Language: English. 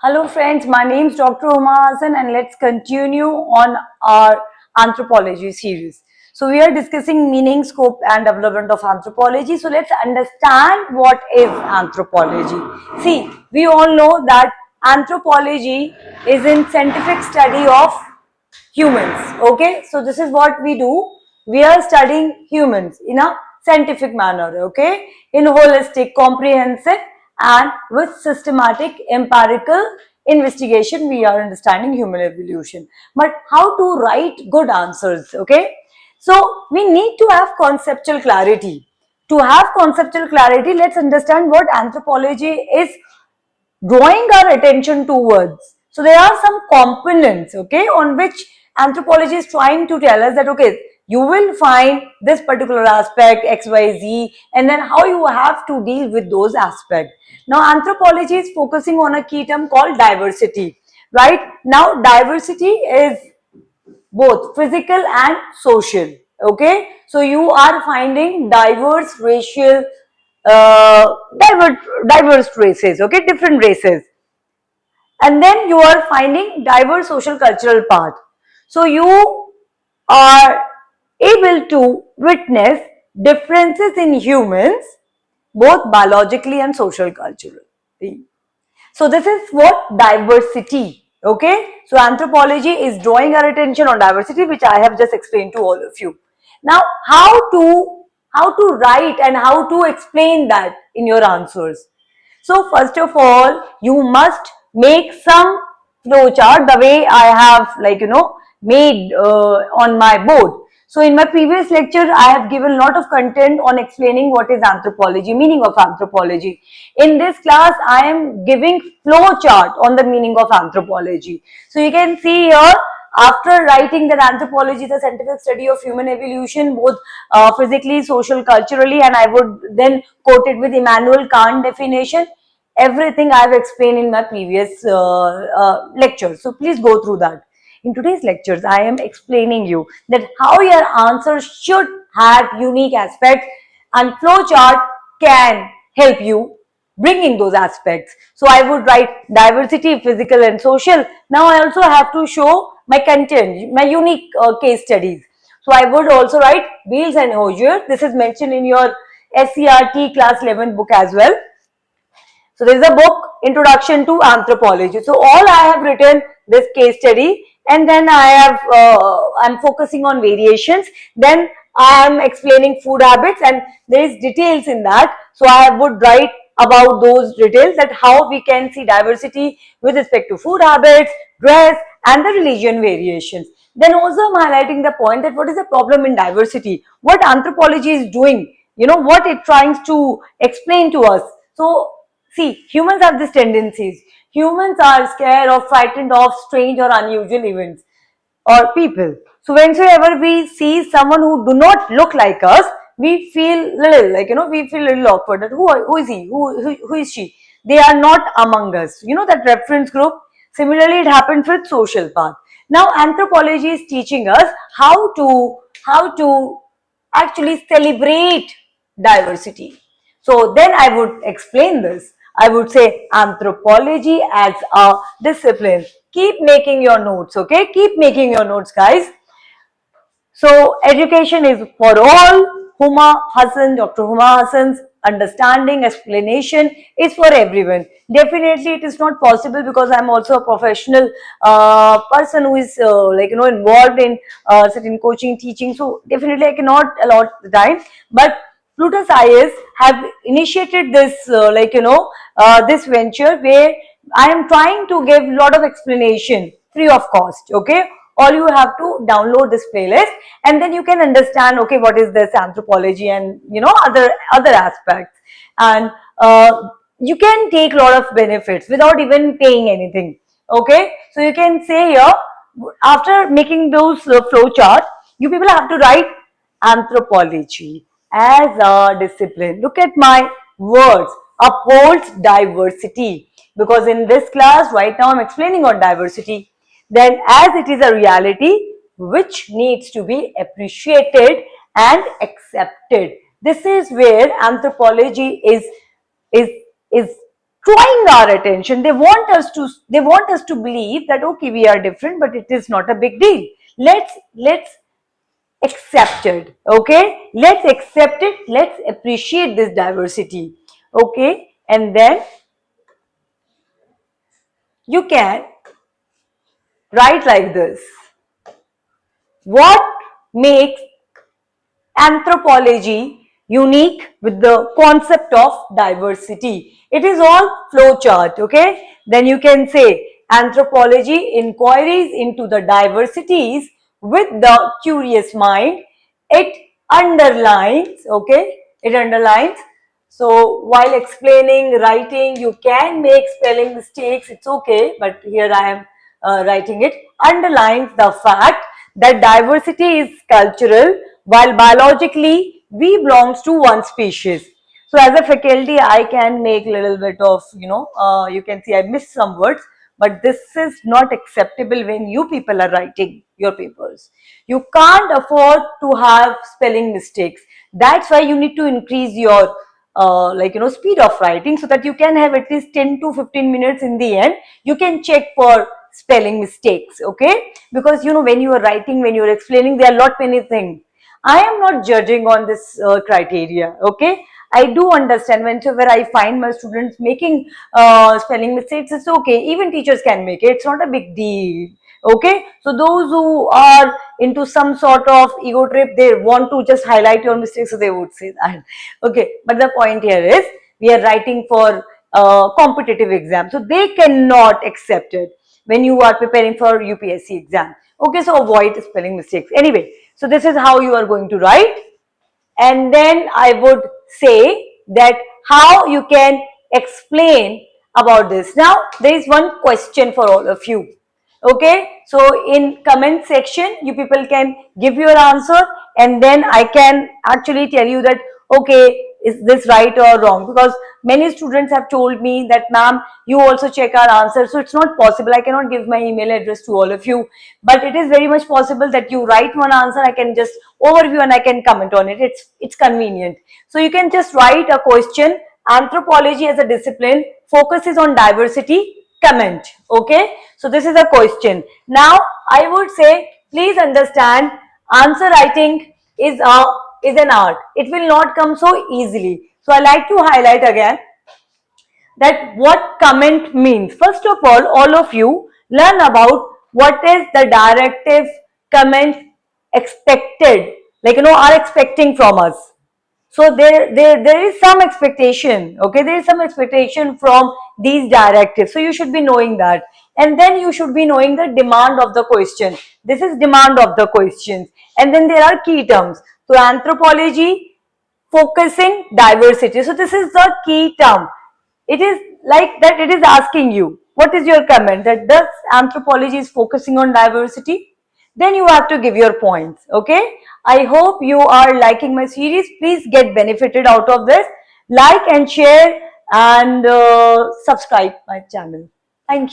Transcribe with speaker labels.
Speaker 1: Hello friends, my name is Dr. Uma Hassan and let's continue on our anthropology series. So we are discussing meaning, scope and development of anthropology. So let's understand what is anthropology. See, we all know that anthropology is in scientific study of humans. Okay, so this is what we do. We are studying humans in a scientific manner, okay, in holistic, comprehensive and with systematic empirical investigation we are understanding human evolution. But how to write good answers, okay? So we need to have conceptual clarity. To have conceptual clarity, let's understand what anthropology is drawing our attention towards. So there are some components, okay, on which anthropology is trying to tell us that, okay, you will find this particular aspect, X, Y, Z, and then how you have to deal with those aspects. Now, anthropology is focusing on a key term called diversity, right? Now, diversity is both physical and social, okay? So you are finding diverse racial, diverse races, okay, different races, and then you are finding diverse social cultural part. So you are able to witness differences in humans both biologically and social culturally. So this is what diversity, okay? So anthropology is drawing our attention on diversity, which I have just explained to all of you. Now, how to write and how to explain that in your answers. So first of all, you must make some flowchart the way I have made on my board. So in my previous lecture, I have given a lot of content on explaining what is anthropology, meaning of anthropology. In this class, I am giving flowchart on the meaning of anthropology. So you can see here, after writing that anthropology is a scientific study of human evolution, both physically, social, culturally, and I would then quote it with Immanuel Kant definition. Everything I have explained in my previous lecture. So please go through that. In today's lectures, I am explaining you that how your answer should have unique aspects, and flowchart can help you bringing those aspects. So I would write diversity, physical and social. Now I also have to show my content, my unique case studies. So I would also write Beals and Hosier. This is mentioned in your SCRT class 11 book as well. So there is a book, Introduction to Anthropology. So all I have written this case study, and then I'm focusing on variations. Then I am explaining food habits, and there is details in that. So I would write about those details, that how we can see diversity with respect to food habits, dress, and the religion variations. Then also I'm highlighting the point that what is the problem in diversity, what anthropology is doing, what it tries to explain to us. So see, humans have these tendencies. Humans are scared or frightened of strange or unusual events or people. So whenever we see someone who do not look like us, we feel little we feel little awkward. That who is he? Who is she? They are not among us. That reference group. Similarly, it happens with social path. Now, anthropology is teaching us how to actually celebrate diversity. So then I would explain this. I would say anthropology as a discipline. Keep making your notes, okay? Keep making your notes, guys. So education is for all. Dr. Huma Hassan's understanding, explanation is for everyone. Definitely it is not possible, because I'm also a professional person who is involved in certain coaching, teaching. So definitely I cannot allot the time. But Plutus IS have initiated this this venture where I am trying to give a lot of explanation free of cost, okay? All you have to download this playlist, and then you can understand, okay, what is this anthropology and other aspects, and you can take a lot of benefits without even paying anything, okay? So you can say here, after making those flow chart, you people have to write anthropology as a discipline. Look at my words, upholds diversity, because in this class right now I'm explaining on diversity. Then as it is a reality which needs to be appreciated and accepted. This is where anthropology is drawing our attention. They want us to believe that okay, we are different, but it is not a big deal. Let's accept it. Okay, let's accept it. Let's appreciate this diversity. Okay, and then you can write like this. What makes anthropology unique with the concept of diversity? It is all flowchart, okay? Then you can say anthropology inquiries into the diversities with the curious mind. It underlines, okay? It underlines. So while explaining, writing, you can make spelling mistakes, it's okay, but here I am writing it. Underlines the fact that diversity is cultural, while biologically we belongs to one species. So as a faculty, I can make little bit of, you can see I missed some words, but this is not acceptable when you people are writing your papers. You can't afford to have spelling mistakes. That's why you need to increase your speed of writing, so that you can have at least 10 to 15 minutes in the end. You can check for spelling mistakes, okay? Because when you are writing, when you are explaining, there are lot many things. I am not judging on this criteria, okay? I do understand whenever I find my students making spelling mistakes, it's okay. Even teachers can make it. It's not a big deal. Okay, so those who are into some sort of ego trip, they want to just highlight your mistakes, so they would say that. Okay, but the point here is we are writing for competitive exam, so they cannot accept it when you are preparing for UPSC exam. Okay, so avoid spelling mistakes. Anyway, so this is how you are going to write. And then I would say that how you can explain about this. Now there is one question for all of you. Okay, so in comment section you people can give your answer, and then I can actually tell you that okay, is this right or wrong, because many students have told me that ma'am, you also check our answers. So it's not possible, I cannot give my email address to all of you, but it is very much possible that you write one answer, I can just overview and I can comment on it. It's convenient. So you can just write a question: anthropology as a discipline focuses on diversity, comment. Okay, so this is a question. Now I would say, please understand, answer writing is an art. It will not come so easily. So I like to highlight again that what comment means. First of all of you learn about what is the directive comment expected, are expecting from us. So there is some expectation, okay? There is some expectation from these directives. So you should be knowing that. And then you should be knowing the demand of the question. This is demand of the questions. And then there are key terms. So anthropology focusing diversity. So this is the key term. It is like that it is asking you, what is your comment? That does anthropology is focusing on diversity? Then you have to give your points. Okay, I hope you are liking my series. Please get benefited out of this. Like and share and subscribe my channel. Thank you.